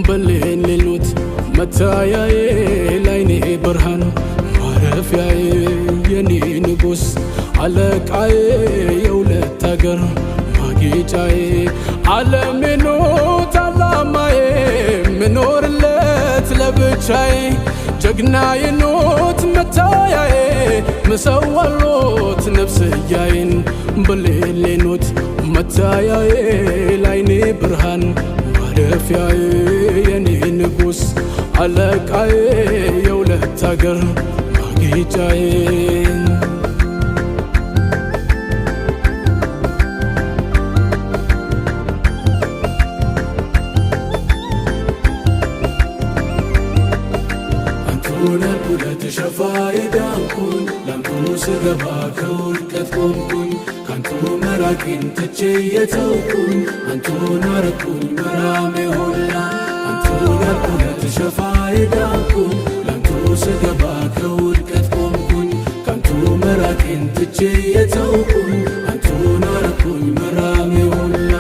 በሌሊት መታያዬ ላይኔ ብርሃን ማረፊያዬ የኔ ንጉስ አለቃዬ የሁለት አገር ማጌጫዬ ዓለሜ ኖት ዓላማዬ ምኖርለት ለብቻዬ ጀግናዬ ኖት መታያዬ ምሰዋሎት ነፍስያዬን በሌሊት ኖት መታያዬ ላይኔ ብርሃን ማረፊያዬ የኔ ንጉስ አለቃዬ የሁለት አገር ማጌጫዬ ሁለት ሸፋይ ዳንኩኝ ላንቱ ስገባ ከውድቀት ቆምኩኝ ካንቱ መራቄን ትቼ የተውኩኝ አንቱን አረኩኝ መራሜ ሆና አንቱን ሁለት ሸፋይ ዳንኩኝ ላንቱ ስገባ ከውድቀት ቆምኩኝ ካንቱ መራቄን ትቼ የተውኩኝ አንቱን አረኩኝ መራሜ ሆና